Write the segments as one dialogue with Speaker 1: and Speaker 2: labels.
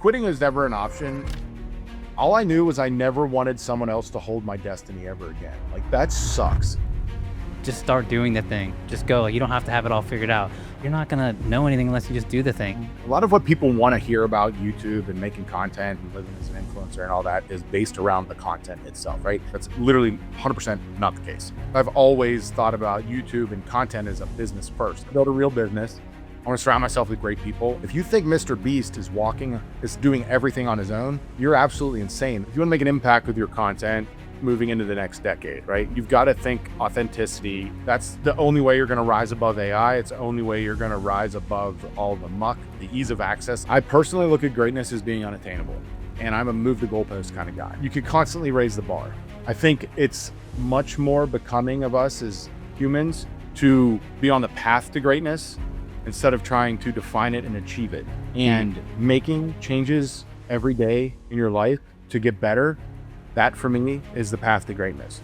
Speaker 1: Quitting was never an option. All I knew was I never wanted someone else to hold my destiny ever again. Like, that sucks.
Speaker 2: Just start doing the thing. Just go. You don't have to have it all figured out. You're not going to know anything unless you just do the thing.
Speaker 1: A lot of what people want to hear about YouTube and making content and living as an influencer and all that is based around the content itself, right? That's literally 100% not the case. I've always thought about YouTube and content as a business first. Build a real business. I want to surround myself with great people. If you think Mr. Beast is doing everything on his own, you're absolutely insane. If you want to make an impact with your content, moving into the next decade, right? You've got to think authenticity. That's the only way you're going to rise above AI. It's the only way you're going to rise above all the muck, the ease of access. I personally look at greatness as being unattainable, and I'm a move the goalpost kind of guy. You could constantly raise the bar. I think it's much more becoming of us as humans to be on the path to greatness instead of trying to define it and achieve it. And making changes every day in your life to get better, that for me is the path to greatness.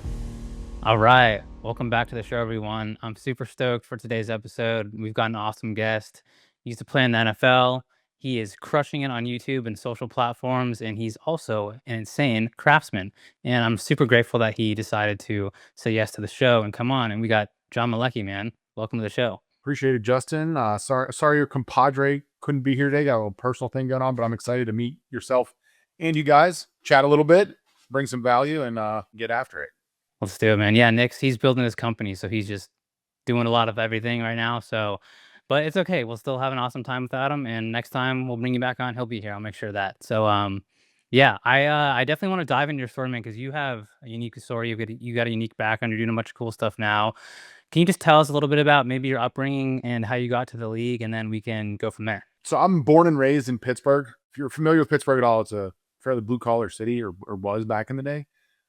Speaker 2: All right. Welcome back to the show, everyone. I'm super stoked for today's episode. We've got an awesome guest. He used to play in the NFL. He is crushing it on YouTube and social platforms, and he's also an insane craftsman. And I'm super grateful that he decided to say yes to the show and come on. And we got John Malecki, man. Welcome to the show.
Speaker 1: Appreciate it, Justin. Sorry your compadre couldn't be here today. Got a little personal thing going on, but I'm excited to meet yourself and you guys, chat a little bit, bring some value, and get after it.
Speaker 2: Let's do it, man. Yeah, he's building his company, so he's just doing a lot of everything right now. So, but it's okay. We'll still have an awesome time without him. And next time we'll bring you back on. He'll be here. I'll make sure of that. So, yeah, I definitely want to dive into your story, man, because you have a unique story. You got a unique background. You're doing a bunch of cool stuff now. Can you just tell us a little bit about maybe your upbringing and how you got to the league, and then we can go from there?
Speaker 1: So I'm born and raised in Pittsburgh. If you're familiar with Pittsburgh at all, it's a fairly blue collar city, or was back in the day.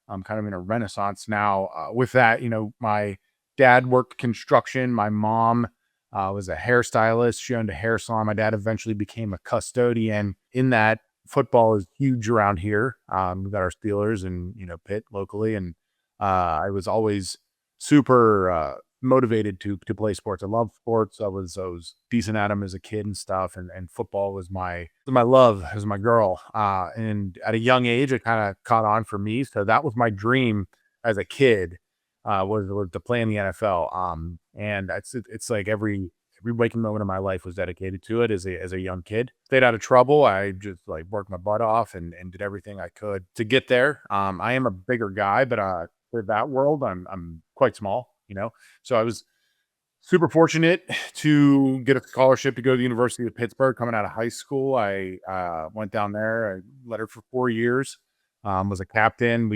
Speaker 1: I'm kind of in a renaissance now. With that, my dad worked construction. My mom was a hairstylist. She owned a hair salon. My dad eventually became a custodian. In that, football is huge around here. We've got our Steelers and, Pitt locally. And I was always super motivated to play sports. I love sports. I was decent at them as a kid and stuff. And football was my love, was my girl. And at a young age, it kind of caught on for me. So that was my dream as a kid, was to play in the NFL. And it's like every waking moment of my life was dedicated to it as a young kid. Stayed out of trouble. I just like worked my butt off and did everything I could to get there. I am a bigger guy, but for that world, I'm quite small, So I was super fortunate to get a scholarship to go to the University of Pittsburgh coming out of high school. I went down there. I lettered for 4 years, was a captain.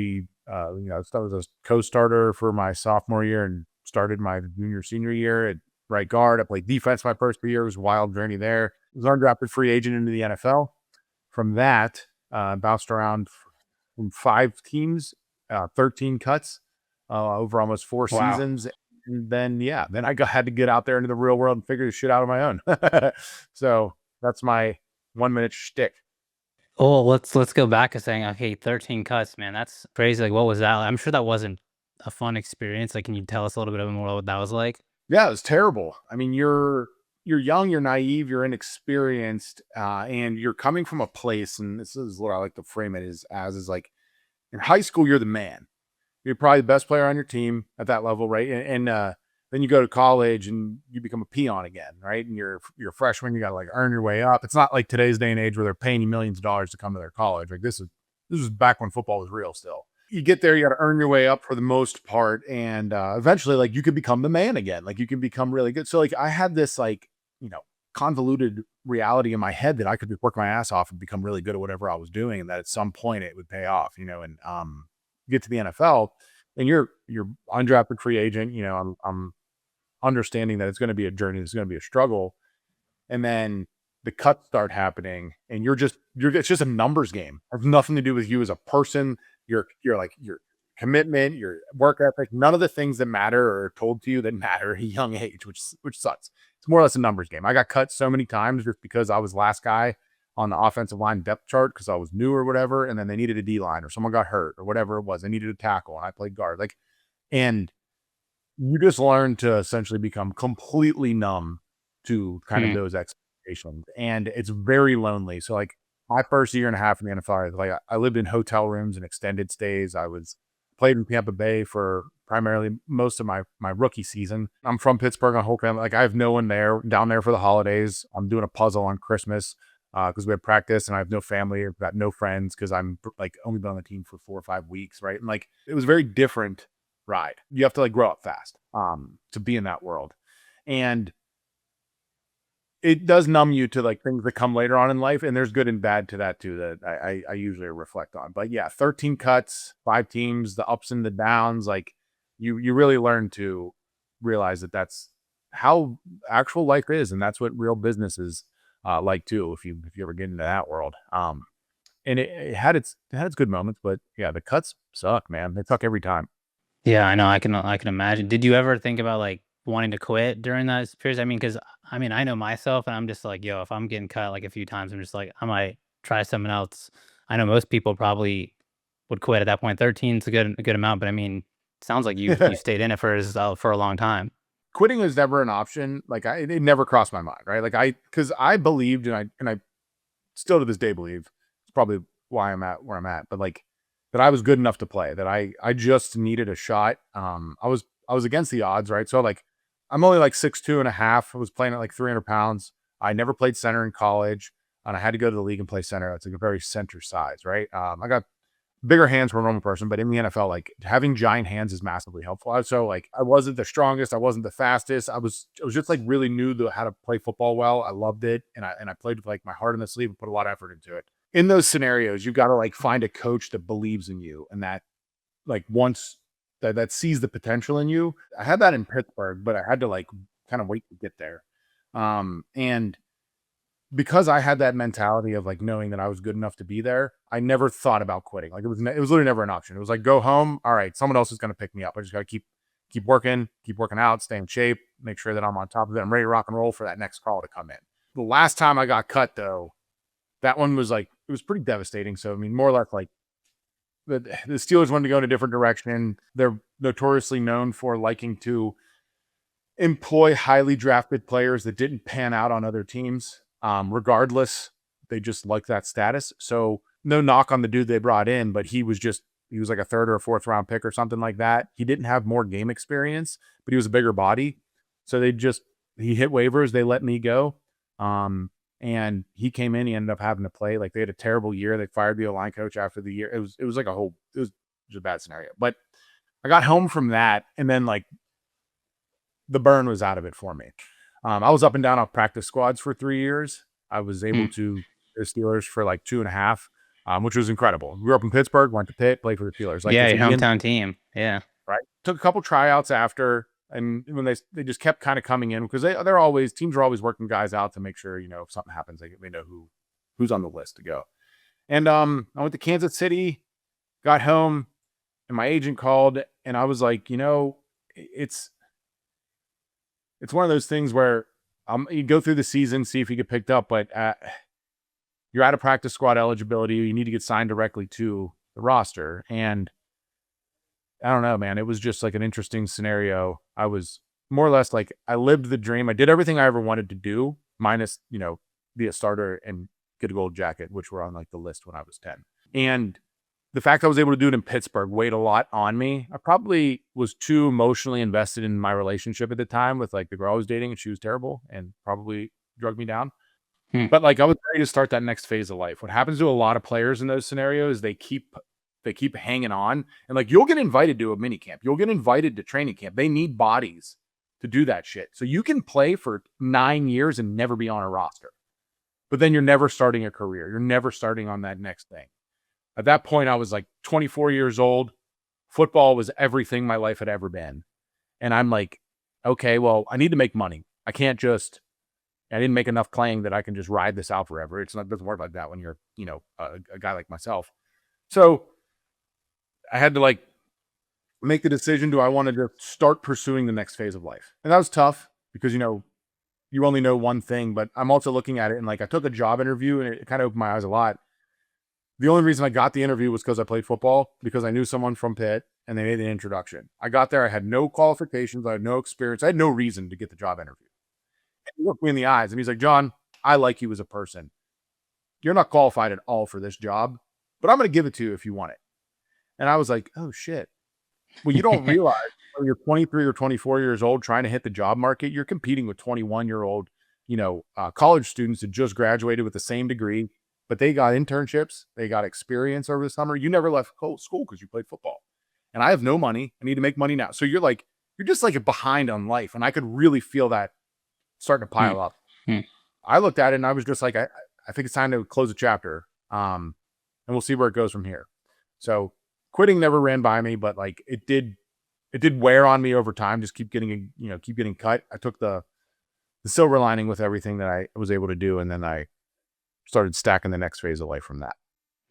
Speaker 1: I was a co-starter for my sophomore year and started my senior year at right guard. I played defense my first year. It was a wild journey there. I was an undrafted free agent into the NFL. From that, bounced around from 5 teams, 13 cuts over almost 4 seasons. And then I had to get out there into the real world and figure this shit out on my own. So that's my 1 minute shtick.
Speaker 2: Oh, let's go back to saying, okay, 13 cuts, man. That's crazy. Like, what was that? I'm sure that wasn't a fun experience. Like, can you tell us a little bit more what that was like?
Speaker 1: Yeah, it was terrible. I mean, you're young, you're naive, you're inexperienced, and you're coming from a place, and this is what I like to frame it is like in high school, you're the man. You're probably the best player on your team at that level, right? And then you go to college and you become a peon again, right? And you're a freshman, you got to like earn your way up. It's not like today's day and age where they're paying you millions of dollars to come to their college. Like this was back when football was real still. You get there, you got to earn your way up for the most part. And eventually like you could become the man again. Like you can become really good. So like I had this like, convoluted reality in my head that I could work my ass off and become really good at whatever I was doing. And that at some point it would pay off, and get to the NFL and you're undrafted free agent, I'm understanding that it's going to be a journey, it's going to be a struggle. And then the cuts start happening and it's just a numbers game. It has nothing to do with you as a person, your commitment, your work ethic, none of the things that matter or are told to you that matter at a young age, which sucks. It's more or less a numbers game. I got cut so many times just because I was last guy on the offensive line depth chart because I was new or whatever. And then they needed a D line or someone got hurt or whatever it was. They needed a tackle and I played guard. And you just learn to essentially become completely numb to kind of those expectations. And it's very lonely. So like my first year and a half in the NFL, like I lived in hotel rooms and extended stays. Played in Tampa Bay for primarily most of my rookie season. I'm from Pittsburgh on whole family. Like I have no one there down there for the holidays. I'm doing a puzzle on Christmas because we have practice, and I have no family. I've got no friends because I'm like only been on the team for 4 or 5 weeks, right? And like it was a very different ride. You have to like grow up fast to be in that world. And it does numb you to like things that come later on in life, and there's good and bad to that too that I usually reflect on. But yeah, 13 cuts, 5 teams, the ups and the downs, like you really learn to realize that that's how actual life is, and that's what real business is like too. If you ever get into that world, and it had its good moments, but yeah, the cuts suck, man. They suck every time.
Speaker 2: Yeah, I know. I can imagine. Did you ever think about like wanting to quit during that period? I mean, because I mean, I know myself, and I'm just like, yo, if I'm getting cut like a few times, I'm just like, I might try something else. I know most people probably would quit at that point. 13 is a good amount, but I mean, sounds like you stayed in it for a long time.
Speaker 1: Quitting was never an option. Like it never crossed my mind, right? Like because I believed, and I still to this day believe it's probably why I'm at where I'm at, but like that I was good enough to play, that I just needed a shot. I was against the odds, right? So like I'm only like 6'2" and a half. I was playing at like 300 pounds. I never played center in college, and I had to go to the league and play center. It's like a very center size, right? I got bigger hands for a normal person, but in the NFL, like having giant hands is massively helpful. So like I wasn't the strongest, I wasn't the fastest. I was just like really new to how to play football well. I loved it, and I played with like my heart on the sleeve and put a lot of effort into it. In those scenarios, you got to like find a coach that believes in you, and that like once that sees the potential in you. I had that in Pittsburgh, but I had to like kind of wait to get there. And because I had that mentality of like knowing that I was good enough to be there, I never thought about quitting. Like it was literally never an option. It was like go home. All right, someone else is going to pick me up. I just got to keep working out, stay in shape, make sure that I'm on top of it. I'm ready to rock and roll for that next call to come in. The last time I got cut though, that one was like it was pretty devastating. So I mean, more or less like the Steelers wanted to go in a different direction. They're notoriously known for liking to employ highly drafted players that didn't pan out on other teams. Regardless, they just like that status. So no knock on the dude they brought in, but he was like a third or a fourth round pick or something like that. He didn't have more game experience, but he was a bigger body. So he hit waivers. They let me go. And he came in, he ended up having to play. Like they had a terrible year. They fired the O-line coach after the year. It was like it was just a bad scenario. But I got home from that, and then like the burn was out of it for me. I was up and down off practice squads for 3 years. I was able
Speaker 2: Mm.
Speaker 1: to the Steelers for like 2.5, which was incredible. Grew up in Pittsburgh, went to Pitt, played for the Steelers. Like
Speaker 2: Yeah,
Speaker 1: it's
Speaker 2: your
Speaker 1: an Ian,
Speaker 2: hometown team. Yeah.
Speaker 1: right? Took a couple tryouts after, and when they just kept kind of coming in because they're always teams are always working guys out to make sure if something happens they know who's on the list to go. And I went to Kansas City, got home, and my agent called, and I was like, it's one of those things where you go through the season, see if you get picked up, but you're out of practice squad eligibility. You need to get signed directly to the roster. And I don't know, man. It was just like an interesting scenario. I was more or less like I lived the dream. I did everything I ever wanted to do, minus, be a starter and get a gold jacket, which were on like the list when I was 10. And the fact I was able to do it in Pittsburgh weighed a lot on me. I probably was too emotionally invested in my relationship at the time with like the girl I was dating, and she was terrible and probably drugged me down.
Speaker 2: Hmm.
Speaker 1: But like I was ready to start that next phase of life. What happens to a lot of players in those scenarios, they keep hanging on, and like you'll get invited to a mini camp. You'll get invited to training camp. They need bodies to do that shit. So you can play for 9 years and never be on a roster. But then you're never starting a career. You're never starting on that next thing. At that point, I was like 24 years old. Football was everything my life had ever been. And I'm like, okay, well, I need to make money. I didn't make enough playing that I can just ride this out forever. It doesn't work like that when you're, a guy like myself. So I had to like make the decision. Do I want to just start pursuing the next phase of life? And that was tough because, you only know one thing, but I'm also looking at it and like I took a job interview and it kind of opened my eyes a lot. The only reason I got the interview was because I played football, because I knew someone from Pitt and they made an introduction. I got there. I had no qualifications. I had no experience. I had no reason to get the job interview. And he looked me in the eyes and he's like, John, I like you as a person. you're not qualified at all for this job, but I'm going to give it to you if you want it. And I was like, oh shit. Well, you don't realize when you're 23 or 24 years old trying to hit the job market, you're competing with 21-year-old, college students that just graduated with the same degree, but they got internships, they got experience over the summer. You never left school because you played football. And I have no money. I need to make money now. So you're just like behind on life. And I could really feel that starting to
Speaker 2: Hmm.
Speaker 1: pile up.
Speaker 2: Hmm.
Speaker 1: I looked at it and I was just like, I think it's time to close a chapter. And we'll see where it goes from here. So quitting never ran by me, but like it did wear on me over time. Just keep getting cut. I took the silver lining with everything that I was able to do. And then I started stacking the next phase of life from that.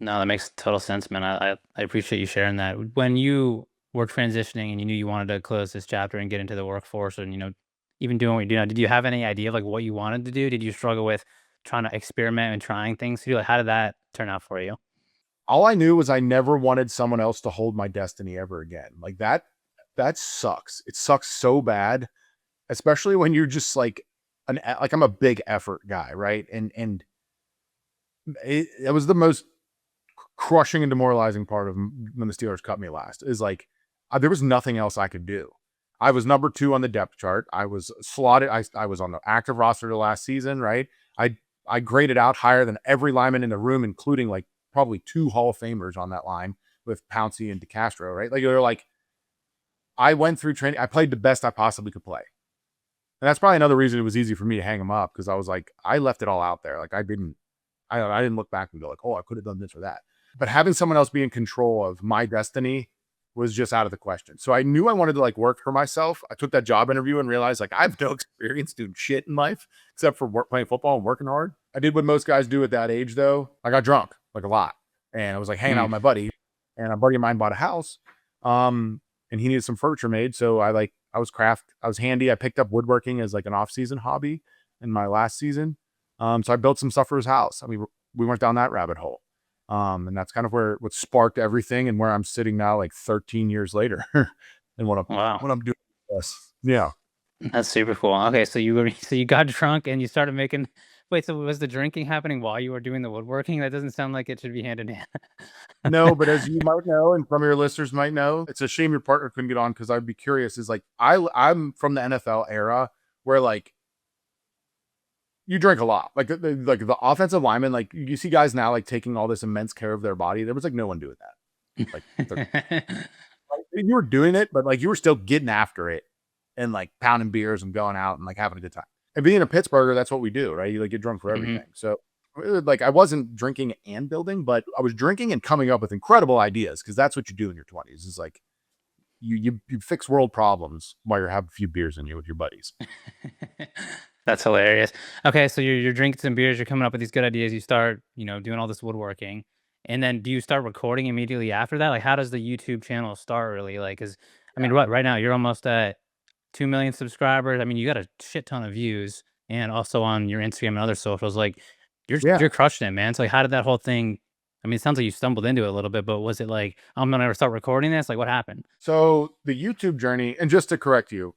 Speaker 2: No, that makes total sense, man. I appreciate you sharing that. When you were transitioning and you knew you wanted to close this chapter and get into the workforce and, even doing what you do now, did you have any idea of like what you wanted to do? Did you struggle with trying to experiment and trying things to do? Like, how did that turn out for you?
Speaker 1: All I knew was I never wanted someone else to hold my destiny ever again. Like that sucks. It sucks so bad, especially when you're just like I'm a big effort guy, right? And it was the most crushing and demoralizing part of when the Steelers cut me last is like there was nothing else I could do. I was number 2 on the depth chart. I was slotted. I was on the active roster the last season, right? I graded out higher than every lineman in the room, including like probably 2 Hall of Famers on that line with Pouncey and DeCastro, right? Like they're like, I went through training. I played the best I possibly could play. And that's probably another reason it was easy for me to hang them up because I was like, I left it all out there. Like I didn't look back and go like, oh, I could have done this or that. But having someone else be in control of my destiny was just out of the question. So I knew I wanted to like work for myself. I took that job interview and realized like I have no experience doing shit in life except for playing football and working hard. I did what most guys do at that age though. I got drunk like a lot. And I was like hanging out
Speaker 2: Hmm.
Speaker 1: with my buddy, and a buddy of mine bought a house. And he needed some furniture made. So I was handy. I picked up woodworking as like an off-season hobby in my last season. So I built some stuff for his house. I mean, we went down that rabbit hole. And that's kind of what sparked everything and where I'm sitting now, like 13 years later, and
Speaker 2: Wow.
Speaker 1: what I'm doing. Yes. Yeah.
Speaker 2: That's super cool. Okay, so you got drunk and you started making. Wait, so was the drinking happening while you were doing the woodworking? That doesn't sound like it should be hand in hand.
Speaker 1: No, but as you might know, and some of your listeners might know, it's a shame your partner couldn't get on because I'd be curious. Is like I'm from the NFL era where like you drink a lot, like the offensive lineman. Like you see guys now like taking all this immense care of their body. There was like no one doing that. You were doing it, but like you were still getting after it and like pounding beers and going out and like having a good time. And being a Pittsburgher, that's what we do, right? You like get drunk for
Speaker 2: Hmm.
Speaker 1: everything. So like I wasn't drinking and building, but I was drinking and coming up with incredible ideas because that's what you do in your 20s. Is like you fix world problems while you're having a few beers in you with your buddies.
Speaker 2: That's hilarious. Okay, so you're drinking some beers, you're coming up with these good ideas, you start, doing all this woodworking. And then do you start recording immediately after that? Like how does the YouTube channel start really? Like cuz I mean, right now you're almost at 2 million subscribers. I mean, you got a shit ton of views and also on your Instagram and other socials like
Speaker 1: Yeah.
Speaker 2: you're crushing it, man. So like how did that whole thing I mean, it sounds like you stumbled into it a little bit, but was it like, I'm gonna start recording this? Like what happened?
Speaker 1: So the YouTube journey, and just to correct you,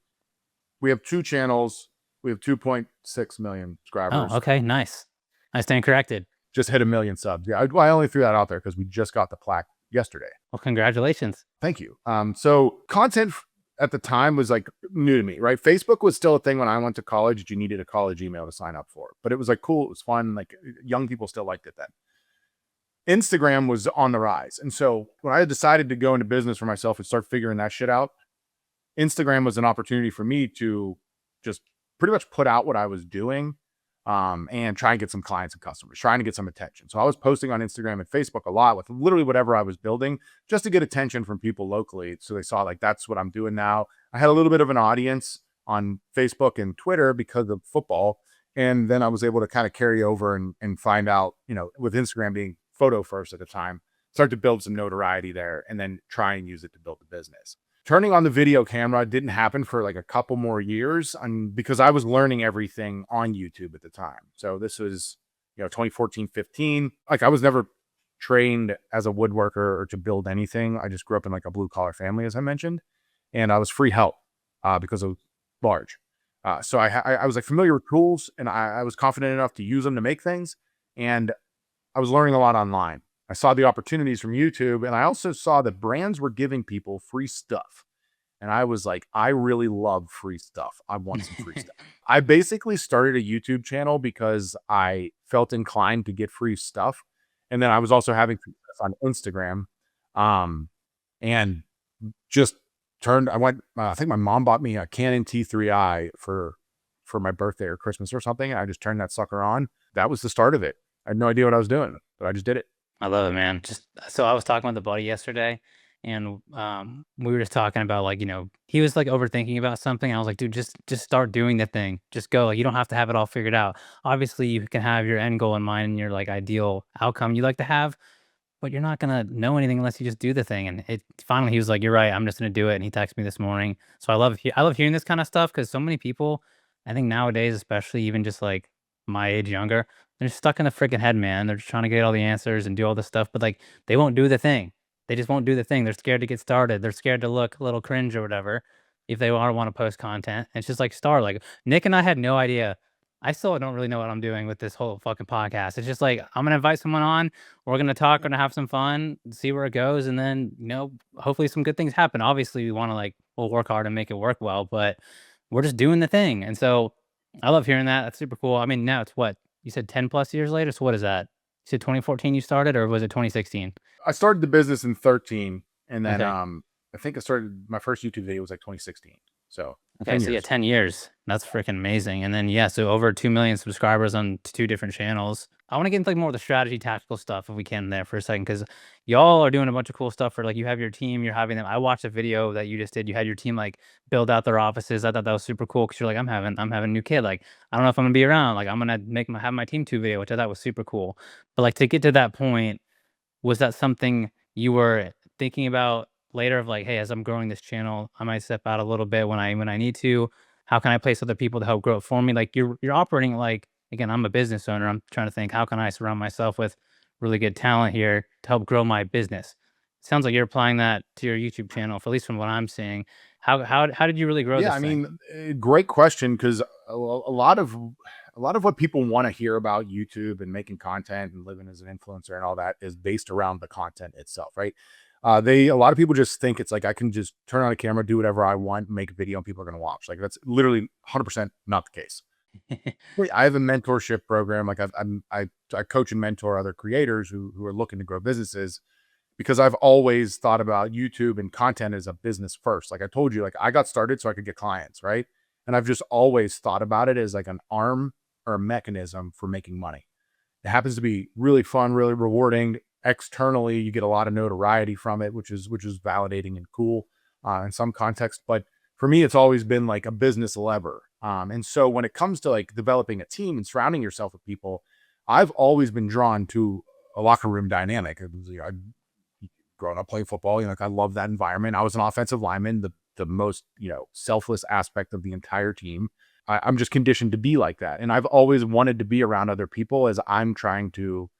Speaker 1: we have 2 channels. We have 2.6 million
Speaker 2: Oh,
Speaker 1: subscribers.
Speaker 2: okay, nice. I stand corrected.
Speaker 1: Just hit a million subs. Yeah, I only threw that out there because we just got the plaque yesterday.
Speaker 2: Well, congratulations.
Speaker 1: Thank you. So content at the time was like new to me, right? Facebook was still a thing when I went to college. You needed a college email to sign up for, but it was like cool. It was fun. Like young people still liked it then. Instagram was on the rise. And so when I decided to go into business for myself and start figuring that shit out, Instagram was an opportunity for me to just pretty much put out what I was doing, and try and get some clients and customers, trying to get some attention. So I was posting on Instagram and Facebook a lot with literally whatever I was building just to get attention from people locally. So they saw like, that's what I'm doing now. I had a little bit of an audience on Facebook and Twitter because of football. And then I was able to kind of carry over and find out, with Instagram being photo first at the time, start to build some notoriety there and then try and use it to build the business. Turning on the video camera didn't happen for like a couple more years because I was learning everything on YouTube at the time. So this was, 2014, 15. Like I was never trained as a woodworker or to build anything. I just grew up in like a blue collar family, as I mentioned, and I was free help because of large. So I was like familiar with tools and I was confident enough to use them to make things. And I was learning a lot online. I saw the opportunities from YouTube, and I also saw that brands were giving people free stuff. And I was like, I really love free stuff. I want some free stuff. I basically started a YouTube channel because I felt inclined to get free stuff. And then I was also having success on Instagram. Um, and just I think my mom bought me a Canon T3i for my birthday or Christmas or something. And I just turned that sucker on. That was the start of it. I had no idea what I was doing, but I just did it.
Speaker 2: I love it, man. Just so I was talking with a buddy yesterday, and we were just talking about like he was like overthinking about something. I was like, dude, just start doing the thing. Just go. Like, you don't have to have it all figured out. Obviously, you can have your end goal in mind and your like ideal outcome you like to have, but you're not gonna know anything unless you just do the thing. And it finally, he was like, "You're right. I'm just gonna do it." And he texted me this morning. So I love hearing this kind of stuff because so many people, I think nowadays, especially even just like my age younger, they're stuck in the freaking head, man. They're just trying to get all the answers and do all this stuff, but like they won't do the thing. They just won't do the thing. They're scared to get started. They're scared to look a little cringe or whatever if they want to post content. It's just like start. Like Nick and I had no idea. I still don't really know what I'm doing with this whole fucking podcast. It's just like I'm gonna invite someone on, we're gonna talk, we're gonna have some fun, see where it goes, and then hopefully some good things happen. Obviously, we want to we'll work hard and make it work well, but we're just doing the thing. And so I love hearing that. That's super cool. I mean, now it's what you said 10 plus years later. So what is that? You said 2014 you started, or was it 2016?
Speaker 1: I started the business in 13, and then
Speaker 2: Okay.
Speaker 1: I think I started my first YouTube video was like 2016. So
Speaker 2: Okay,
Speaker 1: 10
Speaker 2: so yeah,
Speaker 1: years.
Speaker 2: 10 years. That's freaking amazing. And then yeah, so over 2 million subscribers on two different channels. I want to get into like more of the strategy, tactical stuff if we can there for a second, because y'all are doing a bunch of cool stuff for like you have your team, you're having them. I watched a video that you just did. You had your team like build out their offices. I thought that was super cool because you're like, I'm having a new kid. Like, I don't know if I'm gonna be around. Like, I'm gonna have my team two video, which I thought was super cool. But like to get to that point, was that something you were thinking about later of like, "Hey, as I'm growing this channel, I might step out a little bit when I need to. How can I place other people to help grow it for me?" Like you're operating like again, I'm a business owner. I'm trying to think, how can I surround myself with really good talent here to help grow my business? Sounds like you're applying that to your YouTube channel, for at least from what I'm seeing. How did you really grow
Speaker 1: Yeah, I
Speaker 2: this thing?
Speaker 1: mean, great question because a lot of what people want to hear about YouTube and making content and living as an influencer and all that is based around the content itself, right? A lot of people just think it's like I can just turn on a camera, do whatever I want, make a video, and people are going to watch. Like that's literally 100% not the case. I have a mentorship program. Like I coach and mentor other creators who are looking to grow businesses because I've always thought about YouTube and content as a business first. Like I told you, like I got started so I could get clients, right? And I've just always thought about it as like an arm or a mechanism for making money. It happens to be really fun, really rewarding. Externally, you get a lot of notoriety from it, which is validating and cool in some context. But for me, it's always been like a business lever. And so when it comes to like developing a team and surrounding yourself with people, I've always been drawn to a locker room dynamic. I growing up playing football, like I love that environment. I was an offensive lineman, the most, selfless aspect of the entire team. I'm just conditioned to be like that. And I've always wanted to be around other people as I'm trying to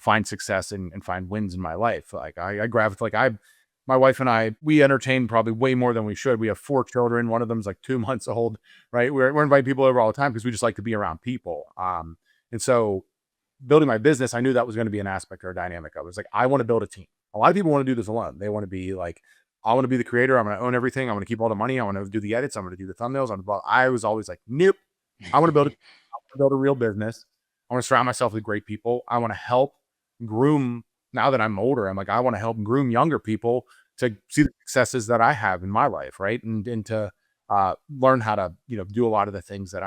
Speaker 1: find success and find wins in my life. Like I gravitate, my wife and I, we entertain probably way more than we should. We have 4 children. One of them's like 2 months old, right? We're inviting people over all the time because we just like to be around people. And so building my business, I knew that was going to be an aspect or a dynamic. I was like, I want to build a team. A lot of people want to do this alone. They want to be like, I want to be the creator. I'm going to own everything. I'm going to keep all the money. I want to do the edits. I'm going to do the thumbnails. I was always like, nope. I want to build a real business. I want to surround myself with great people. I want to help groom. Now that I'm older, I'm like, I want to help groom younger people to see the successes that I have in my life, right? And to learn how to, do a lot of the things that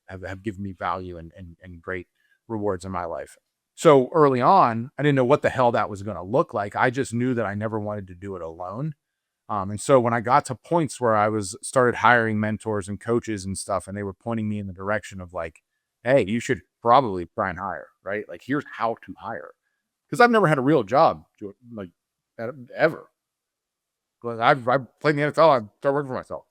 Speaker 1: have given me value and great rewards in my life. So early on, I didn't know what the hell that was going to look like. I just knew that I never wanted to do it alone. And so when I got to points where I started hiring mentors and coaches and stuff, and they were pointing me in the direction of like, hey, you should probably try and hire, right? Like, here's how to hire. Because I've never had a real job, like ever. I've played in the NFL. I started working for myself.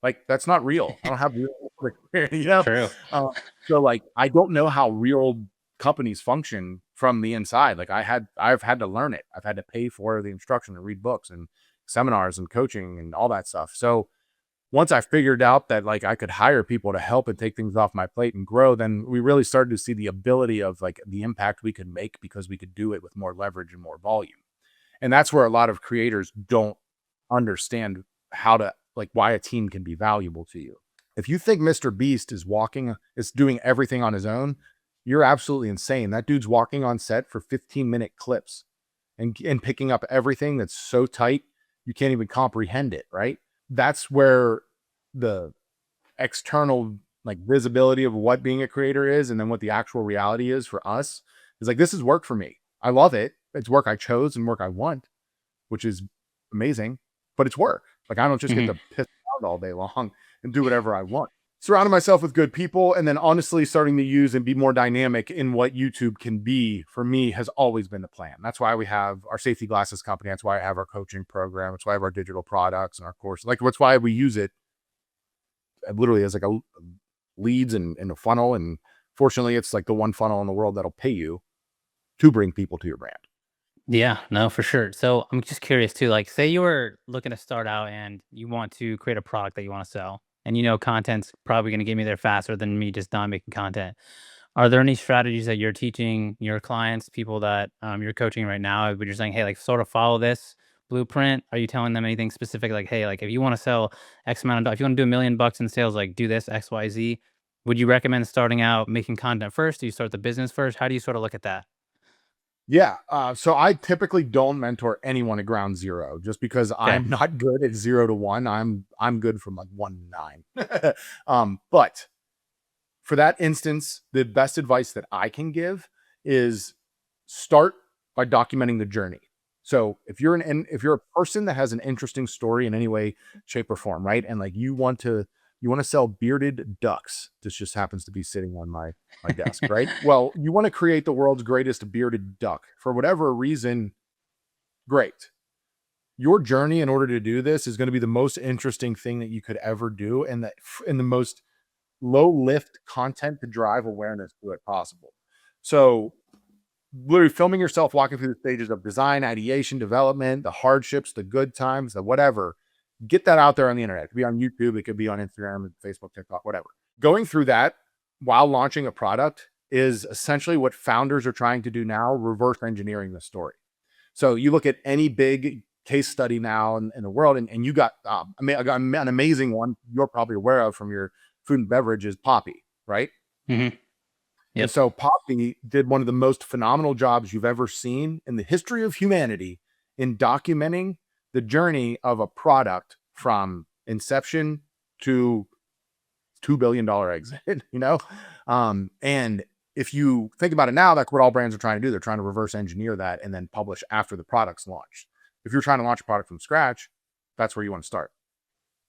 Speaker 1: Like, that's not real. I don't have real experience,
Speaker 2: True.
Speaker 1: Uh, so like, I don't know how real companies function from the inside. Like I've had to learn it. I've had to pay for the instruction and read books and seminars and coaching and all that stuff. So once I figured out that like I could hire people to help and take things off my plate and grow, then we really started to see the ability of like the impact we could make because we could do it with more leverage and more volume. And that's where a lot of creators don't understand how to like why a team can be valuable to you. If you think Mr. Beast is doing everything on his own, you're absolutely insane. That dude's walking on set for 15-minute clips and picking up everything that's so tight you can't even comprehend it, right? That's where the external like visibility of what being a creator is and then what the actual reality is for us is like, this is work for me. I love it. It's work I chose and work I want, which is amazing, but it's work. Like I don't just get
Speaker 2: Mhm.
Speaker 1: to piss around all day long and do whatever I want. Surrounding myself with good people and then honestly starting to use and be more dynamic in what YouTube can be for me has always been the plan. That's why we have our safety glasses company. That's why I have our coaching program. That's why I have our digital products and our course. Like that's why we use it literally as like a leads and a funnel. And fortunately, it's like the one funnel in the world that'll pay you to bring people to your brand.
Speaker 2: Yeah, no, for sure. So I'm just curious too, like say you were looking to start out and you want to create a product that you want to sell, and content's probably going to get me there faster than me just not making content. Are there any strategies that you're teaching your clients, people that you're coaching right now, but you're saying, hey, like sort of follow this blueprint? Are you telling them anything specific, like, hey, like if you want to sell X amount of, if you want to do $1 million in sales, like do this X, Y, Z? Would you recommend starting out making content first? Do you start the business first? How do you sort of look at that?
Speaker 1: Yeah. So I typically don't mentor anyone at ground zero just because
Speaker 2: Okay.
Speaker 1: I'm not good at 0 to 1. I'm good from like 1 to 9. But for that instance, the best advice that I can give is start by documenting the journey. So if you're a person that has an interesting story in any way, shape, or form, right? And like you want to sell bearded ducks. This just happens to be sitting on my desk, right? Well, you want to create the world's greatest bearded duck. For whatever reason, great. Your journey in order to do this is going to be the most interesting thing that you could ever do and the most low lift content to drive awareness to it possible. So literally filming yourself walking through the stages of design, ideation, development, the hardships, the good times, the whatever. Get that out there on the internet. It could be on YouTube, it could be on Instagram, Facebook, TikTok, whatever. Going through that while launching a product is essentially what founders are trying to do now, reverse engineering the story. So you look at any big case study now in the world, and you got, I got an amazing one you're probably aware of from your food and beverage is Poppy, right?
Speaker 2: Hmm.
Speaker 1: And
Speaker 2: Yep.
Speaker 1: so Poppy did one of the most phenomenal jobs you've ever seen in the history of humanity in documenting the journey of a product from inception to $2 billion exit, and if you think about it now, that's what all brands are trying to do. They're trying to reverse engineer that and then publish after the product's launched. If you're trying to launch a product from scratch, that's where you want to start.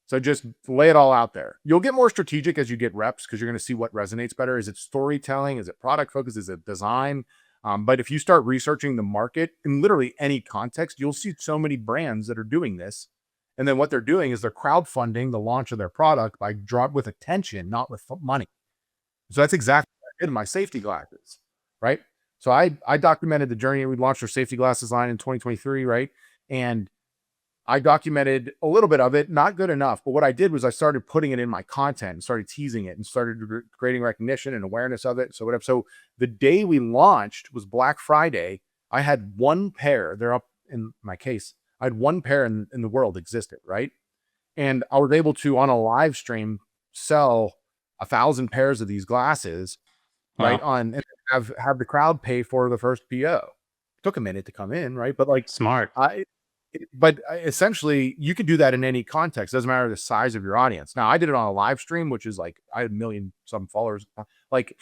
Speaker 1: So just lay it all out there. You'll get more strategic as you get reps because you're going to see what resonates better. Is it storytelling? Is it product focus? Is it design? But if you start researching the market in literally any context, you'll see so many brands that are doing this. And then what they're doing is they're crowdfunding the launch of their product by drop with attention, not with money. So that's exactly what I did in my safety glasses, right? So I documented the journey. We launched our safety glasses line in 2023, right? And I documented a little bit of it, not good enough. But what I did was I started putting it in my content and started teasing it and started creating recognition and awareness of it. So whatever. So the day we launched was Black Friday. I had one pair. They're up in my case. I had one pair in the world existed, right? And I was able to on a live stream sell 1,000 pairs of these glasses, right?
Speaker 2: Wow.
Speaker 1: On and have the crowd pay for the first PO. Took a minute to come in, right? But like
Speaker 2: Smart.
Speaker 1: I but essentially you could do that in any context. Doesn't matter the size of your audience. Now I did it on a live stream, which is like I had a million some followers, like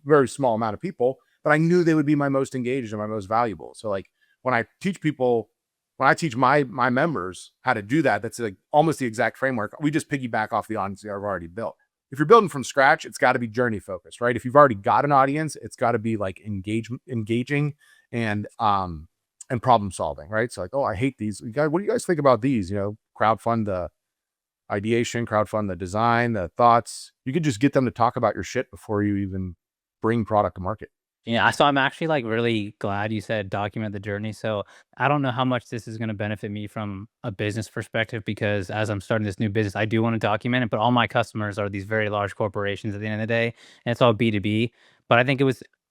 Speaker 1: very small amount of people, but I knew they would be my most engaged and my most valuable. So like when I teach people, when I teach my members how to do that, that's like almost the exact framework. We just piggyback off the audience I've already built. If you're building from scratch, it's got to be journey focused, right? If you've already got an audience, it's got to be like engaging and problem solving, right? So like, oh, I hate these. You guys, what do you guys think about these? Crowdfund the ideation, crowdfund the design, the thoughts. You could just get them to talk about your shit before you even bring product to market.
Speaker 2: Yeah, so I'm actually like really glad you said document the journey. So I don't know how much this is going to benefit me from a business perspective because as I'm starting this new business, I do want to document it, but all my customers are these very large corporations at the end of the day, and it's all B2B. But I think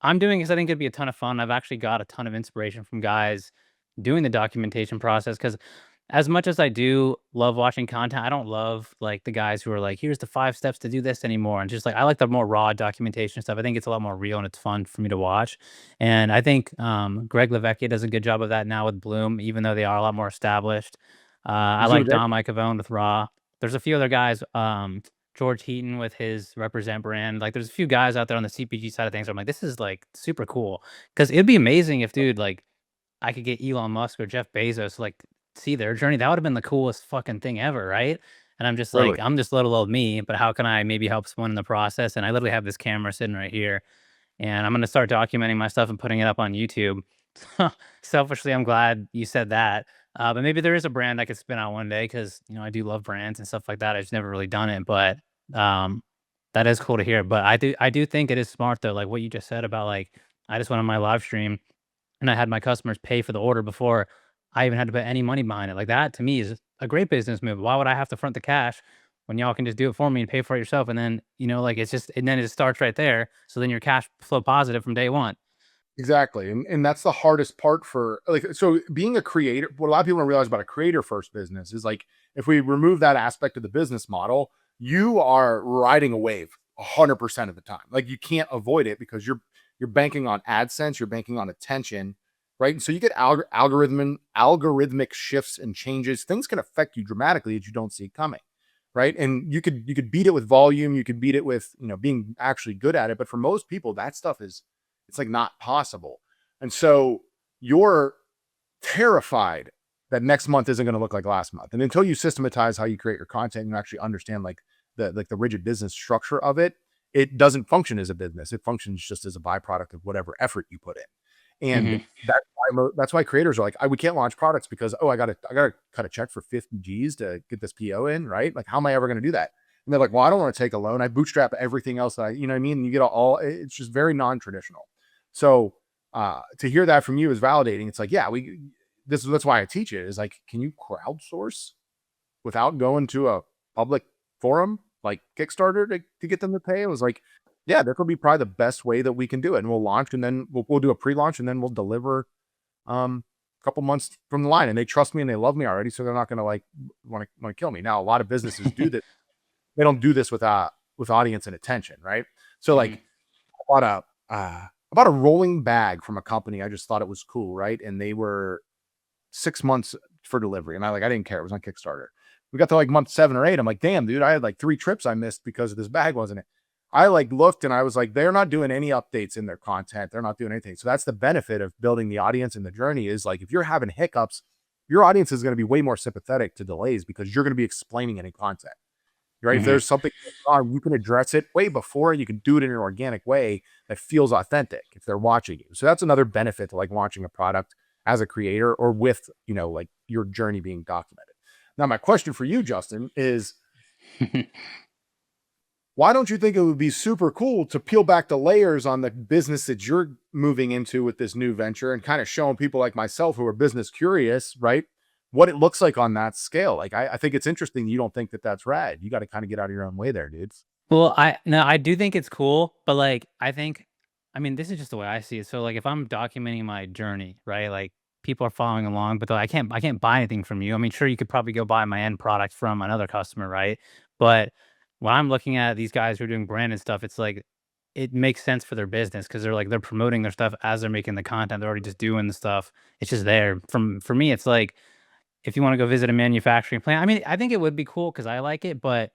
Speaker 2: I'm doing this, I think it'd be a ton of fun. I've actually got a ton of inspiration from guys doing the documentation process because as much as I do love watching content, I don't love like the guys who are like, here's the 5 steps to do this anymore. And just like I like the more raw documentation stuff. I think it's a lot more real and it's fun for me to watch. And I think Greg Levecchia does a good job of that now with Bloom, even though they are a lot more established. I
Speaker 1: He's doing
Speaker 2: like
Speaker 1: great.
Speaker 2: Dom Icavone with Raw. There's a few other guys, George Heaton with his Represent brand. Like there's a few guys out there on the CPG side of things. Where I'm like, this is like super cool. Cause it'd be amazing if dude, like I could get Elon Musk or Jeff Bezos, like, see their journey. That would've been the coolest fucking thing ever, right? And I'm just like,
Speaker 1: Totally.
Speaker 2: I'm just little old me, but how can I maybe help someone in the process? And I literally have this camera sitting right here, and I'm gonna start documenting my stuff and putting it up on YouTube. Selfishly, I'm glad you said that. But maybe there is a brand I could spin out one day because I do love brands and stuff like that. I've just never really done it, but um, that is cool to hear. But I do think it is smart though, like what you just said about like I just went on my live stream and I had my customers pay for the order before I even had to put any money behind it. Like that to me is a great business move. Why would I have to front the cash when y'all can just do it for me and pay for it yourself? And then, like it's just, and then it starts right there. So then your cash flow positive from day one.
Speaker 1: Exactly. And that's the hardest part for like so being a creator, what a lot of people don't realize about a creator first business is like if we remove that aspect of the business model, you are riding a wave 100% of the time. Like you can't avoid it because you're banking on AdSense, you're banking on attention, right? And so you get algorithmic shifts and changes. Things can affect you dramatically that you don't see coming, right? And you could beat it with volume, you could beat it with being actually good at it, but for most people that stuff is it's like not possible. And so you're terrified that next month isn't going to look like last month. And until you systematize how you create your content and you actually understand the rigid business structure of it, it doesn't function as a business. It functions just as a byproduct of whatever effort you put in. And
Speaker 2: Hmm.
Speaker 1: that's why creators are like, we can't launch products because I gotta cut a check for 50 G's to get this PO in, right? Like, how am I ever going to do that? And they're like, well, I don't want to take a loan. I bootstrap everything else. You know what I mean? And you get all it's just very non-traditional. So to hear that from you is validating. It's like, yeah, that's why I teach it is like, can you crowdsource without going to a public forum like Kickstarter to get them to pay? It was like, yeah, that could be probably the best way that we can do it. And we'll launch and then we'll do a pre-launch and then we'll deliver a couple months from the line. And they trust me and they love me already. So they're not gonna like want to kill me. Now a lot of businesses do this. They don't do this with audience and attention, right? So
Speaker 2: Hmm.
Speaker 1: like bought I bought a rolling bag from a company. I just thought it was cool, right? And they were 6 months for delivery, and I didn't care. It was on Kickstarter. We got to like month 7 or 8. I'm like, damn, dude, I had like 3 trips I missed because of this bag, wasn't it? I like looked and I was like, they're not doing any updates in their content. They're not doing anything. So that's the benefit of building the audience and the journey is like if you're having hiccups, your audience is going to be way more sympathetic to delays because you're going to be explaining any content right? If
Speaker 2: Hmm.
Speaker 1: there's something wrong, you can address it way before and you can do it in an organic way that feels authentic if they're watching you. So that's another benefit to like launching a product as a creator or with, like your journey being documented. Now, my question for you, Justin, is why don't you think it would be super cool to peel back the layers on the business that you're moving into with this new venture and kind of showing people like myself who are business curious, right? What it looks like on that scale. Like, I think it's interesting. You don't think that that's rad. You got to kind of get out of your own way there, dudes.
Speaker 2: Well, I do think it's cool, but like I mean, this is just the way I see it. So like if I'm documenting my journey, right? Like people are following along, but I can't buy anything from you. I mean, sure you could probably go buy my end product from another customer, right? But when I'm looking at these guys who are doing branded stuff, it's like it makes sense for their business because they're promoting their stuff as they're making the content. They're already just doing the stuff. It's just there. For me, it's like if you want to go visit a manufacturing plant, I mean, I think it would be cool because I like it, but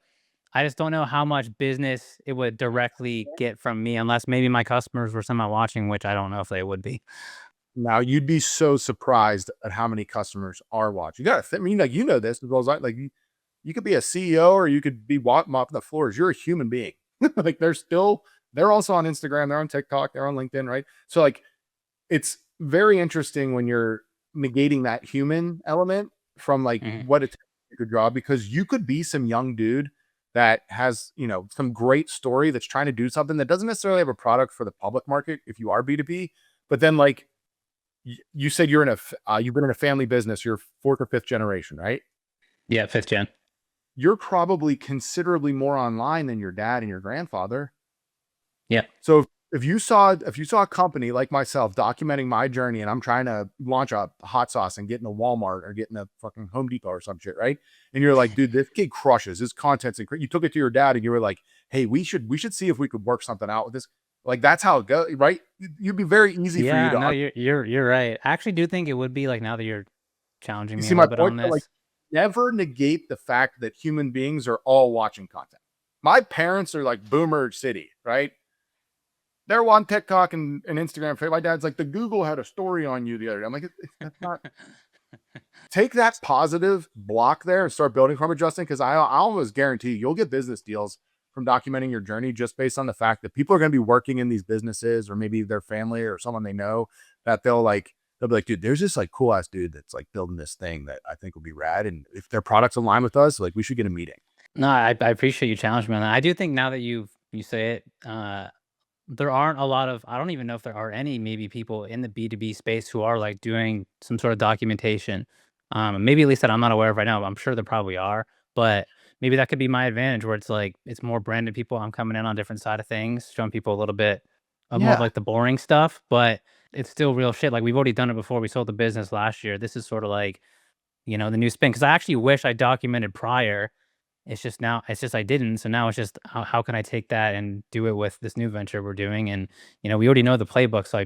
Speaker 2: I just don't know how much business it would directly get from me unless maybe my customers were somehow watching, which I don't know if they would be.
Speaker 1: Now, you'd be so surprised at how many customers are watching. You got to, I mean, like, this as well as like, you could be a CEO or you could be mopping the floors. You're a human being. Like, they're also on Instagram, they're on TikTok, they're on LinkedIn, right? So, like, it's very interesting when you're negating that human element from like
Speaker 2: Mhm.
Speaker 1: what attention you could draw because you could be some young dude that has, you know, some great story that's trying to do something that doesn't necessarily have a product for the public market if you are B2B, but then like you said you're in you've been in a family business, you're fourth or fifth generation, right?
Speaker 2: Yeah, fifth gen.
Speaker 1: You're probably considerably more online than your dad and your grandfather.
Speaker 2: Yeah.
Speaker 1: So if you saw a company like myself documenting my journey and I'm trying to launch a hot sauce and get in a Walmart or get in a fucking Home Depot or some shit, right? And you're like, dude, this kid crushes. His content's incredible. You took it to your dad and you were like, hey, we should see if we could work something out with this. Like that's how it goes, right? You'd be very easy for you
Speaker 2: Yeah,
Speaker 1: to
Speaker 2: no, you're right. I actually do think it would be like now that you're challenging
Speaker 1: you
Speaker 2: me
Speaker 1: see
Speaker 2: a
Speaker 1: my
Speaker 2: little bit
Speaker 1: point?
Speaker 2: on
Speaker 1: So, like,
Speaker 2: this.
Speaker 1: never negate the fact that human beings are all watching content. My parents are like boomer city, right? They're on TikTok and Instagram. My dad's like, the Google had a story on you the other day. I'm like, that's not take that positive block there and start building from it, Justin. Because I almost guarantee you'll get business deals from documenting your journey just based on the fact that people are going to be working in these businesses or maybe their family or someone they know that they'll be like, dude, there's this like cool ass dude that's like building this thing that I think will be rad. And if their products align with us, like we should get a meeting.
Speaker 2: No, I appreciate you challenging me on that. I do think now that you say it, there aren't a lot of, I don't even know if there are any maybe people in the B2B space who are like doing some sort of documentation. Maybe at least that I'm not aware of right now. But I'm sure there probably are, but maybe that could be my advantage where it's like it's more branded people. I'm coming in on different side of things, showing people a little bit of more of
Speaker 1: Yeah.
Speaker 2: like the boring stuff, but it's still real shit. Like we've already done it before. We sold the business last year. This is sort of like, the new spin. Cause I actually wish I documented prior. It's just I didn't, so now it's just how can I take that and do it with this new venture we're doing, and, we already know the playbook, so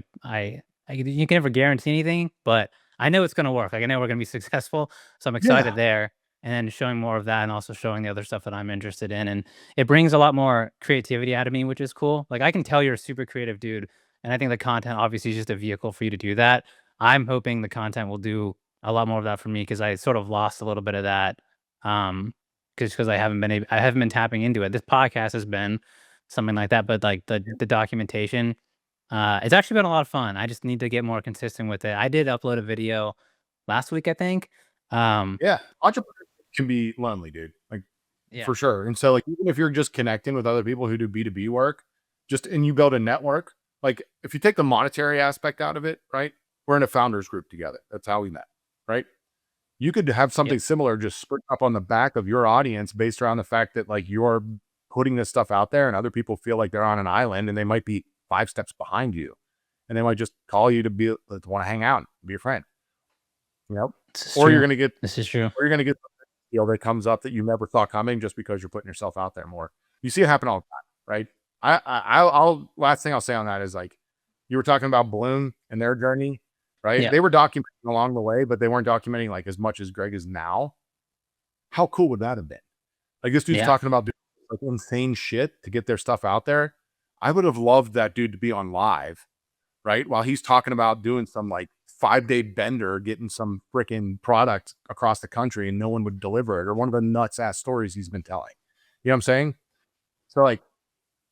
Speaker 2: you can never guarantee anything, but I know it's gonna work, like, I know we're gonna be successful, so I'm
Speaker 1: Yeah.
Speaker 2: excited there, and then showing more of that and also showing the other stuff that I'm interested in, and it brings a lot more creativity out of me, which is cool. Like, I can tell you're a super creative dude, and I think the content obviously is just a vehicle for you to do that. I'm hoping the content will do a lot more of that for me because I sort of lost a little bit of that, um, because I haven't been tapping into it. This podcast has been something like that, but, like, the documentation, it's actually been a lot of fun. I just need to get more consistent with it. I did upload a video last week, I think. Um,
Speaker 1: Yeah. Entrepreneurship can be lonely, dude. Like
Speaker 2: yeah,
Speaker 1: for sure. And so like even if you're just connecting with other people who do B2B work, just and you build a network, like if you take the monetary aspect out of it, right? We're in a founders group together. That's how we met, right? You could have
Speaker 2: yep,
Speaker 1: something similar just spring up on the back of your audience based around the fact that like you're putting this stuff out there and other people feel like they're on an island and they might be 5 steps behind you. And they might just call you to want to hang out, be your friend. You know?
Speaker 2: this is
Speaker 1: Or you're
Speaker 2: true.
Speaker 1: gonna get
Speaker 2: This is true.
Speaker 1: or you're gonna get a deal that comes up that you never saw coming just because you're putting yourself out there more. You see it happen all the time, right? I'll last thing I'll say on that is like you were talking about Bloom and their journey, right?
Speaker 2: Yeah,
Speaker 1: They were documenting along the way, but they weren't documenting like as much as Greg is now. How cool would that have been? Like this dude's
Speaker 2: yeah.
Speaker 1: talking about doing like insane shit to get their stuff out there. I would have loved that dude to be on live, right? While he's talking about doing some like 5-day bender, getting some freaking product across the country and no one would deliver it, or one of the nuts ass stories he's been telling. You know what I'm saying? So like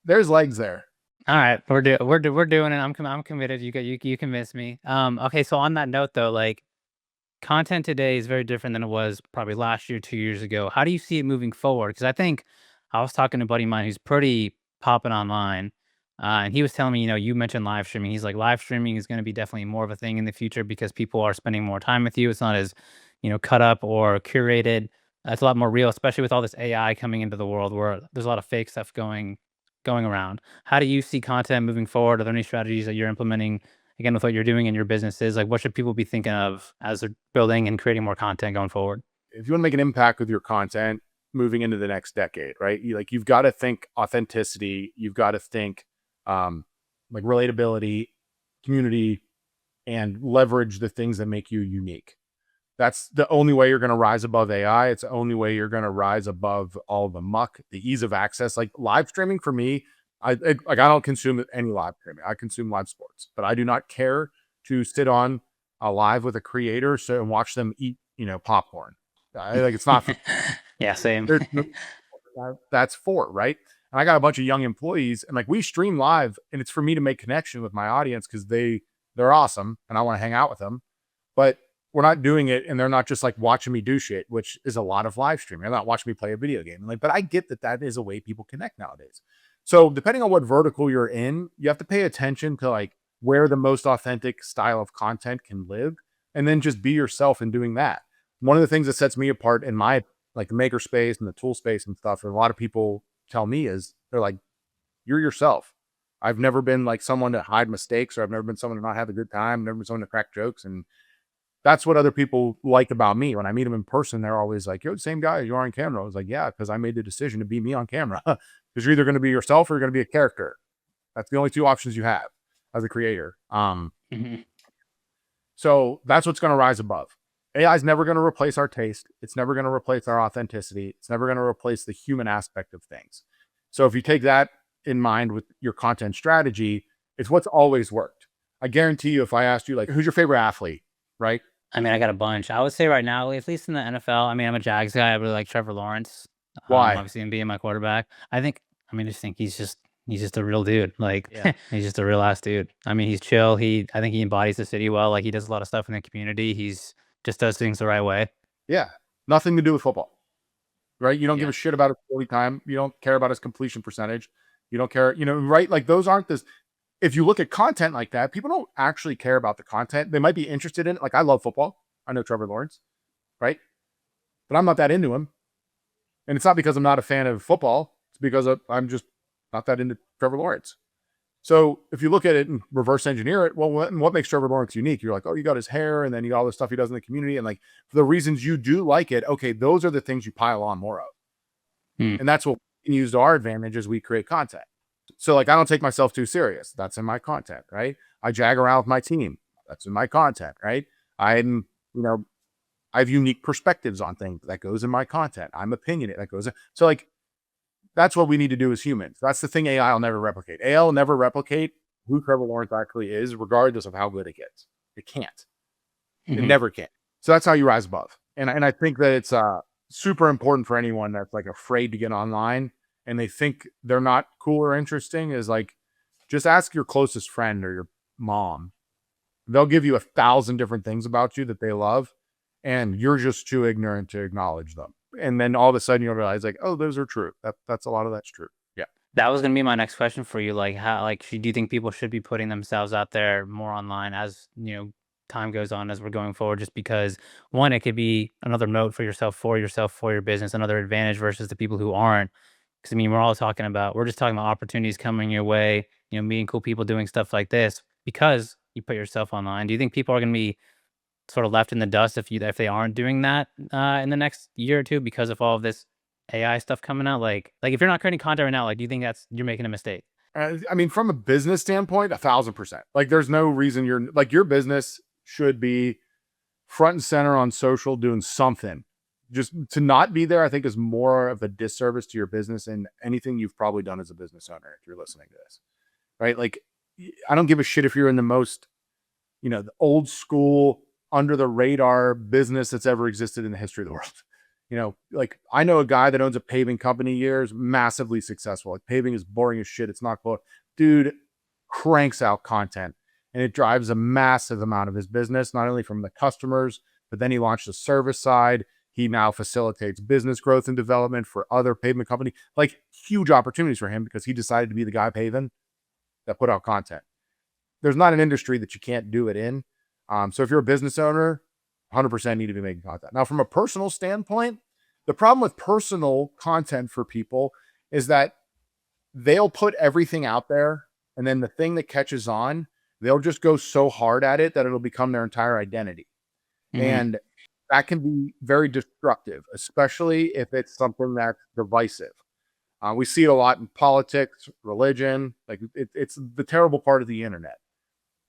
Speaker 1: there's legs there.
Speaker 2: Alright, we're doing it. I'm committed. You convinced me. Okay, so on that note, though, like, content today is very different than it was probably last year, 2 years ago. How do you see it moving forward? Because I think I was talking to a buddy of mine who's pretty popping online, and he was telling me, you mentioned live streaming. He's like, live streaming is going to be definitely more of a thing in the future because people are spending more time with you. It's not as, cut up or curated. It's a lot more real, especially with all this AI coming into the world where there's a lot of fake stuff going around. How do you see content moving forward? Are there any strategies that you're implementing again with what you're doing in your businesses? Like, what should people be thinking of as they're building and creating more content going forward?
Speaker 1: If you want to make an impact with your content moving into the next decade, right? You've got to think authenticity. You've got to think like relatability, community, and leverage the things that make you unique. That's the only way you're going to rise above AI. It's the only way you're going to rise above all the muck, the ease of access. Like live streaming for me, I don't consume any live streaming. I consume live sports, but I do not care to sit on a live with a creator and watch them eat, popcorn. Like it's not for
Speaker 2: Yeah, same.
Speaker 1: there's no, that's for right. And I got a bunch of young employees, and like we stream live, and it's for me to make connection with my audience because they're awesome, and I want to hang out with them. But we're not doing it and they're not just like watching me do shit, which is a lot of live streaming. They're not watching me play a video game. Like, but I get that that is a way people connect nowadays. So depending on what vertical you're in, you have to pay attention to like where the most authentic style of content can live, and then just be yourself in doing that. One of the things that sets me apart in my like the maker space and the tool space and stuff, and a lot of people tell me is they're like, you're yourself. I've never been like someone to hide mistakes, or I've never been someone to not have a good time, never been someone to crack jokes. And that's what other people like about me. When I meet them in person, they're always like, you're the same guy you are on camera. I was like, yeah, because I made the decision to be me on camera. Because you're either going to be yourself or you're going to be a character. That's the only two options you have as a creator.
Speaker 2: Mhm.
Speaker 1: So that's what's going to rise above. AI is never going to replace our taste. It's never going to replace our authenticity. It's never going to replace the human aspect of things. So if you take that in mind with your content strategy, it's what's always worked. I guarantee you, if I asked you, like, who's your favorite athlete, right?
Speaker 2: I mean, I got a bunch. I would say right now, at least in the NFL, I mean, I'm a Jags guy. I really like Trevor Lawrence.
Speaker 1: Why?
Speaker 2: Obviously, him being my quarterback. I just think he's just a real dude. Like,
Speaker 1: Yeah.
Speaker 2: he's just a real ass dude. I mean, he's chill. I think he embodies the city well. Like, he does a lot of stuff in the community. He's just does things the right way.
Speaker 1: Yeah. Nothing to do with football, right? You don't give
Speaker 2: Yeah.
Speaker 1: a shit about his 40 time. You don't care about his completion percentage. You don't care, right? Like those aren't this. If you look at content like that, people don't actually care about the content. They might be interested in it. Like I love football. I know Trevor Lawrence, right? But I'm not that into him. And it's not because I'm not a fan of football. It's because I'm just not that into Trevor Lawrence. So if you look at it and reverse engineer it, well, what makes Trevor Lawrence unique? You're like, oh, you got his hair, and then you got all the stuff he does in the community, and like for the reasons you do like it, okay, those are the things you pile on more of,
Speaker 2: Hmm.
Speaker 1: and that's what we can use to our advantage as we create content. So like, I don't take myself too serious. That's in my content, right? I jag around with my team. That's in my content, right? I'm, I have unique perspectives on things that goes in my content. I'm opinionated that goes in. So like, that's what we need to do as humans. That's the thing AI will never replicate. AI will never replicate who Trevor Lawrence actually is, regardless of how good it gets. It can't. It
Speaker 2: Mhm.
Speaker 1: never can. So that's how you rise above. And I think that it's super important for anyone that's like afraid to get online and they think they're not cool or interesting is like, just ask your closest friend or your mom. They'll give you 1,000 different things about you that they love, and you're just too ignorant to acknowledge them. And then all of a sudden you'll realize like, oh, those are true. That's a lot of that's true. Yeah.
Speaker 2: That was gonna be my next question for you. Like, do you think people should be putting themselves out there more online as time goes on as we're going forward? Just because one, it could be another moat for yourself, for your business, another advantage versus the people who aren't. Because I mean, we're just talking about opportunities coming your way. Meeting cool people, doing stuff like this because you put yourself online. Do you think people are gonna be sort of left in the dust if they aren't doing that in the next year or two because of all of this AI stuff coming out? Like if you're not creating content right now, like do you think you're making a mistake?
Speaker 1: I mean, from a business standpoint, 1,000%. Like, there's no reason your business should be front and center on social doing something. Just to not be there, I think, is more of a disservice to your business and anything you've probably done as a business owner. If you're listening to this, right? Like, I don't give a shit if you're in the most, the old school, under the radar business that's ever existed in the history of the world. Like I know a guy that owns a paving company years, massively successful. Like paving is boring as shit. It's not cool. Dude cranks out content and it drives a massive amount of his business, not only from the customers, but then he launched a service side. He now facilitates business growth and development for other pavement company, like huge opportunities for him because he decided to be the guy paving that put out content. There's not an industry that you can't do it in. So if you're a business owner, 100% need to be making content. Now, from a personal standpoint, the problem with personal content for people is that they'll put everything out there, and then the thing that catches on, they'll just go so hard at it that it'll become their entire identity.
Speaker 2: Hmm.
Speaker 1: And that can be very destructive, especially if it's something that's divisive. We see it a lot in politics, religion. Like it's the terrible part of the internet.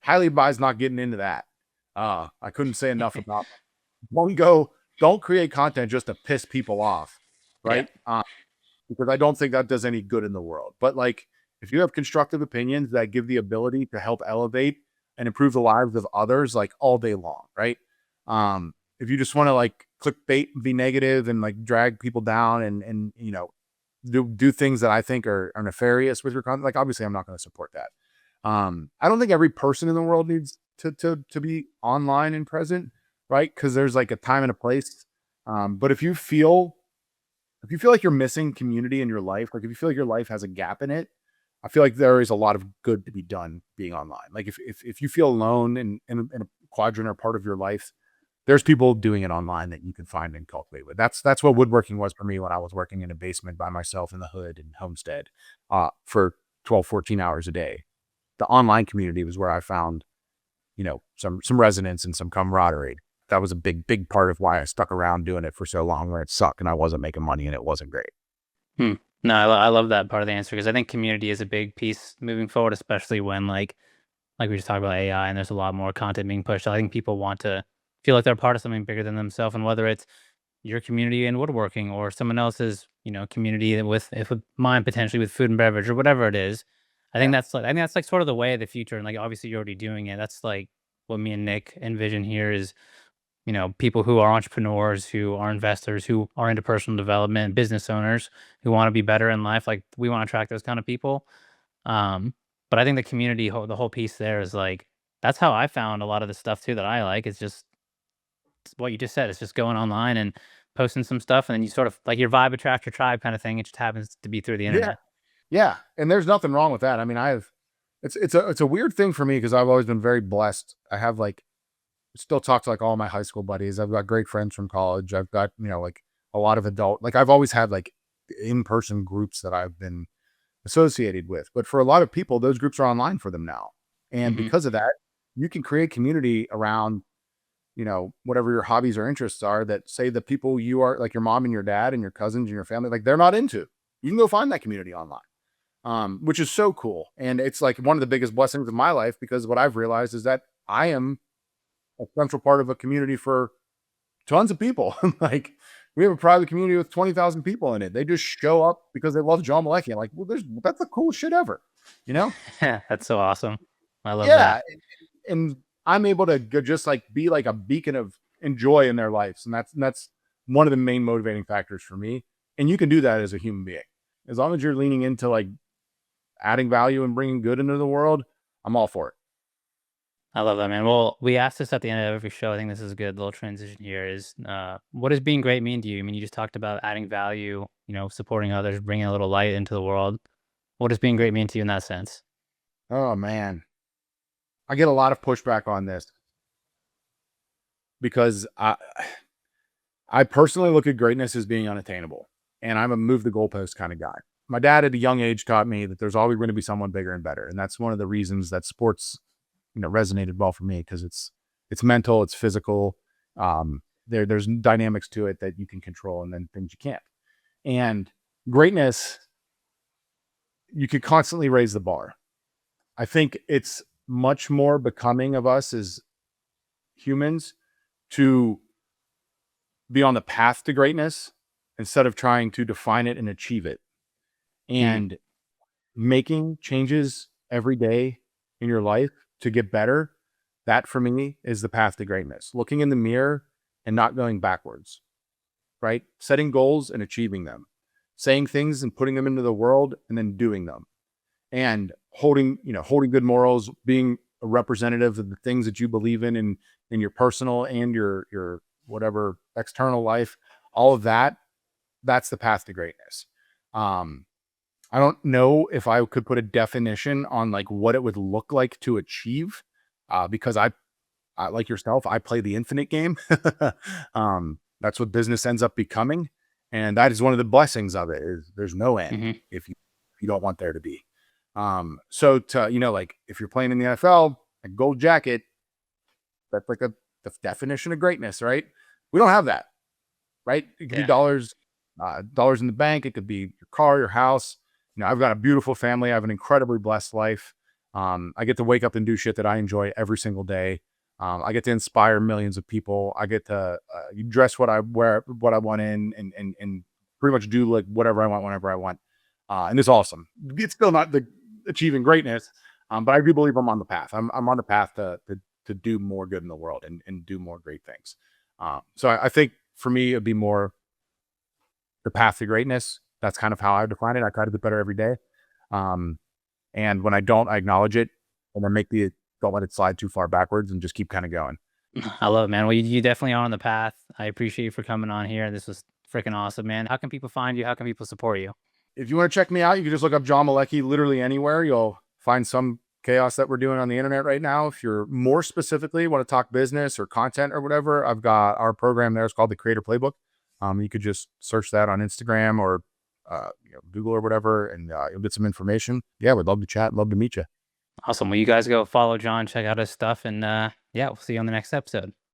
Speaker 1: Highly advise not getting into that. I couldn't say enough about one go. Don't create content just to piss people off,
Speaker 2: Yeah.
Speaker 1: right? Because I don't think that does any good in the world. But like, if you have constructive opinions that give the ability to help elevate and improve the lives of others, like all day long, right? If you just want to like clickbait, be negative, and like drag people down, and do things that I think are nefarious with your content, like obviously I'm not going to support that. I don't think every person in the world needs to be online and present, right? Because there's like a time and a place. But if you feel like you're missing community in your life, like if you feel like your life has a gap in it, I feel like there is a lot of good to be done being online. Like if you feel alone in a quadrant or part of your life, there's people doing it online that you can find and cultivate with. That's what woodworking was for me when I was working in a basement by myself in the hood in Homestead, for 12, 14 hours a day. The online community was where I found, some resonance and some camaraderie. That was a big part of why I stuck around doing it for so long, where it sucked and I wasn't making money and it wasn't great.
Speaker 2: Hmm. No, I love that part of the answer because I think community is a big piece moving forward, especially when like we just talked about AI and there's a lot more content being pushed. I think people want to feel like they're part of something bigger than themselves, and whether it's your community in woodworking or someone else's, community with mine potentially with food and beverage or whatever it is.
Speaker 1: Yeah.
Speaker 2: I think that's like sort of the way of the future. And like obviously you're already doing it. That's like what me and Nick envision here is, people who are entrepreneurs, who are investors, who are into personal development, business owners who want to be better in life. Like we want to attract those kind of people. Um, but I think the community, the whole piece there is like, that's how I found a lot of the stuff too that I like. It's just it's what you just said. It's just going online and posting some stuff, and then you sort of like your vibe attracts your tribe kind of thing. It just happens to be through the
Speaker 1: Yeah.
Speaker 2: internet.
Speaker 1: Yeah. And there's nothing wrong with that. I mean, it's a weird thing for me because I've always been very blessed. I have like still talk to like all my high school buddies. I've got great friends from college. I've got, like a lot of like I've always had like in-person groups that I've been associated with. But for a lot of people, those groups are online for them now. And
Speaker 2: Hmm.
Speaker 1: because of that, you can create community around, whatever your hobbies or interests are, that say the people you are, like your mom and your dad and your cousins and your family, like they're not into. You can go find that community online. Which is so cool. And it's like one of the biggest blessings of my life, because what I've realized is that I am a central part of a community for tons of people. Like we have a private community with 20,000 people in it. They just show up because they love John Malecki. I'm like, well, that's the coolest shit ever, you know?
Speaker 2: That's so awesome. I love that.
Speaker 1: Yeah. And I'm able to just like be like a beacon of joy in their lives. And that's one of the main motivating factors for me. And you can do that as a human being. As long as you're leaning into like adding value and bringing good into the world, I'm all for it.
Speaker 2: I love that, man. Well, we ask this at the end of every show. I think this is a good little transition here. Is what does being great mean to you? I mean, you just talked about adding value, supporting others, bringing a little light into the world. What does being great mean to you in that sense?
Speaker 1: Oh man, I get a lot of pushback on this because I personally look at greatness as being unattainable, and I'm a move the goalpost kind of guy. My dad at a young age taught me that there's always going to be someone bigger and better, and that's one of the reasons that sports, resonated well for me, because it's mental, it's physical. There's dynamics to it that you can control, and then things you can't. And greatness, you could constantly raise the bar. I think it's much more becoming of us as humans to be on the path to greatness instead of trying to define it and achieve it.
Speaker 2: Mm,
Speaker 1: And making changes every day in your life to get better, that for me is the path to greatness. Looking in the mirror and not going backwards, right? Setting goals and achieving them, saying things and putting them into the world and then doing them, and holding good morals, being a representative of the things that you believe in your personal and your whatever external life. All of that, that's the path to greatness. um I don't know if I could put a definition on like what it would look like to achieve, because I like yourself, I play the infinite game. That's what business ends up becoming, and that is one of the blessings of it. Is there's no end
Speaker 2: hmm
Speaker 1: if you don't want there to be. So to like if you're playing in the NFL, a gold jacket, that's like the definition of greatness, right? We don't have that, right? It could be
Speaker 2: Yeah.
Speaker 1: dollars in the bank. It could be your car, your house. I've got a beautiful family. I have an incredibly blessed life. I get to wake up and do shit that I enjoy every single day. I get to inspire millions of people. I get to dress what I wear, what I want in, and pretty much do like whatever I want, whenever I want. And it's awesome. It's still not the achieving greatness, but I do believe I'm on the path. I'm on the path to do more good in the world and do more great things. So I think for me, it'd be more the path to greatness. That's kind of how I define it. I try to get better every day. Um, and when I don't, I acknowledge it and then don't let it slide too far backwards and just keep kind of going.
Speaker 2: I love it, man. Well, you definitely are on the path. I appreciate you for coming on here. This was freaking awesome, man. How can people find you? How can people support you?
Speaker 1: If you want to check me out, you can just look up John Malecki literally anywhere. You'll find some chaos that we're doing on the internet right now. If you're more specifically want to talk business or content or whatever, I've got our program there. It's called the Creator Playbook. You could just search that on Instagram or Google or whatever, and you'll get some information. Yeah, we'd love to chat. Love to meet you.
Speaker 2: Awesome. Well, you guys go follow John, check out his stuff, and yeah, we'll see you on the next episode.